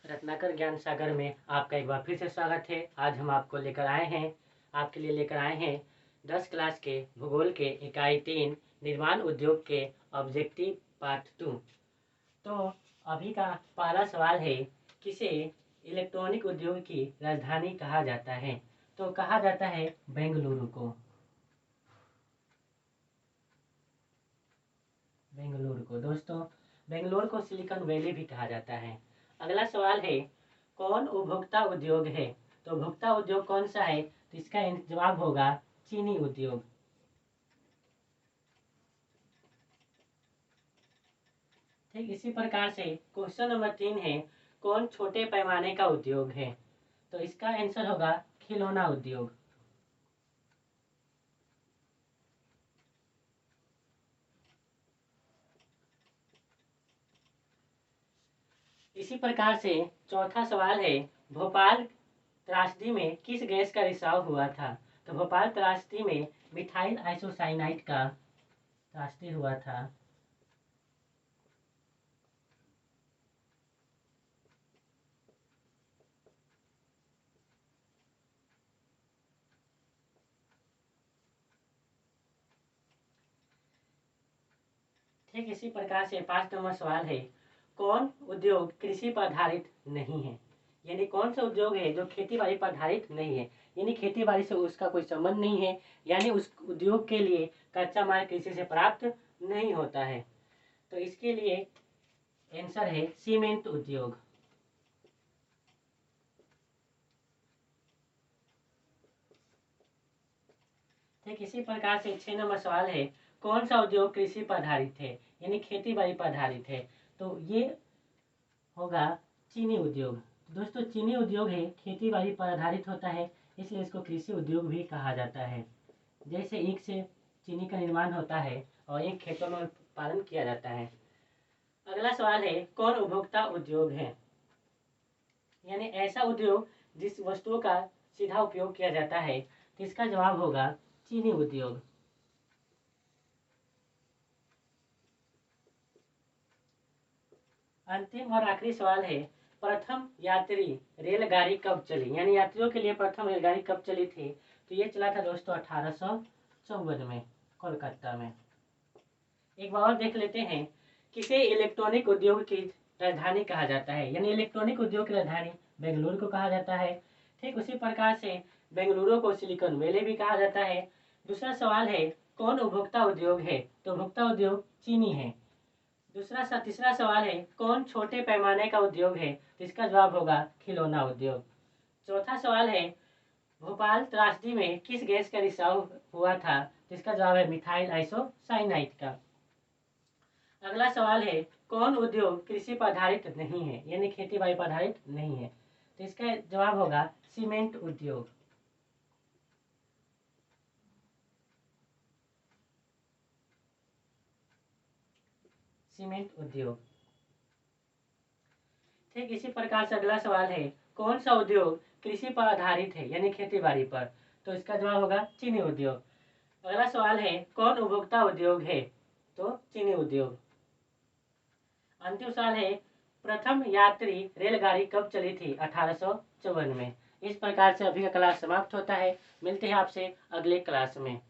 रत्नाकर ज्ञान सागर में आपका एक बार फिर से स्वागत है। आज हम आपके लिए लेकर आए हैं 10 क्लास के भूगोल के इकाई 3 निर्माण उद्योग के ऑब्जेक्टिव पार्ट 2। तो अभी का पहला सवाल है, किसे इलेक्ट्रॉनिक उद्योग की राजधानी कहा जाता है? तो कहा जाता है बेंगलुरु को। दोस्तों, बेंगलोर को सिलिकॉन वैली भी कहा जाता है। अगला सवाल है, कौन उपभोक्ता उद्योग है? तो उपभोक्ता उद्योग कौन सा है? तो इसका जवाब होगा चीनी उद्योग। ठीक इसी प्रकार से क्वेश्चन नंबर 3 है, कौन छोटे पैमाने का उद्योग है? तो इसका आंसर होगा खिलौना उद्योग। इसी प्रकार से चौथा सवाल है, भोपाल त्रासदी में किस गैस का रिसाव हुआ था? तो भोपाल त्रासदी में मिथाइल आइसोसाइनाइड का त्रासदी हुआ था। ठीक इसी प्रकार से 5 नंबर सवाल है, कौन उद्योग कृषि पर आधारित नहीं है? यानी कौन सा उद्योग है जो खेती बाड़ी पर आधारित नहीं है, यानी खेती बाड़ी से उसका कोई संबंध नहीं है, यानी उस उद्योग के लिए कच्चा माल कृषि से प्राप्त नहीं होता है। तो इसके लिए आंसर है सीमेंट उद्योग। ठीक इसी प्रकार से 6 नंबर सवाल है, कौन सा उद्योग कृषि पर आधारित है, यानी खेती बाड़ी पर आधारित है? तो ये होगा चीनी उद्योग। दोस्तों, चीनी उद्योग है खेती बाड़ी पर आधारित होता है, इसलिए इसको कृषि उद्योग भी कहा जाता है। जैसे ईख से चीनी का निर्माण होता है और ईख खेतों में पालन किया जाता है। अगला सवाल है, कौन उपभोक्ता उद्योग है? यानी ऐसा उद्योग जिस वस्तुओं का सीधा उपयोग किया जाता है। तो इसका जवाब होगा चीनी उद्योग। अंतिम और आखिरी सवाल है, प्रथम यात्री रेलगाड़ी कब चली? यानी यात्रियों के लिए प्रथम रेलगाड़ी कब चली थी? तो ये चला था दोस्तों 1854 में कोलकाता में। एक बार और देख लेते हैं, किसे इलेक्ट्रॉनिक उद्योग की राजधानी कहा जाता है? यानी इलेक्ट्रॉनिक उद्योग की राजधानी बेंगलुरु को कहा जाता है। ठीक उसी प्रकार से बेंगलुरु को सिलिकॉन वैली भी कहा जाता है। दूसरा सवाल है, कौन उपभोक्ता उद्योग है? तो उपभोक्ता उद्योग चीनी है। तीसरा सवाल है, कौन छोटे पैमाने का उद्योग है? तो इसका जवाब होगा खिलौना उद्योग। चौथा सवाल है, भोपाल त्रासदी में किस गैस का रिसाव हुआ था? तो इसका जवाब है मिथाइल आइसोसाइनाइड का। अगला सवाल है, कौन उद्योग कृषि पर आधारित नहीं है, यानी खेती बाड़ी पर आधारित नहीं है? तो इसका जवाब होगा सीमेंट उद्योग। ठीक इसी प्रकार से अगला सवाल है, कौन सा उद्योग कृषि पर आधारित है, यानी खेती बाड़ी पर? तो इसका जवाब होगा चीनी उद्योग। अगला सवाल है, कौन उपभोक्ता उद्योग है? तो चीनी उद्योग। अंतिम सवाल है, प्रथम यात्री रेलगाड़ी कब चली थी? 1854 में। इस प्रकार से अभी का क्लास समाप्त होता है। मिलते हैं आपसे अगले क्लास में।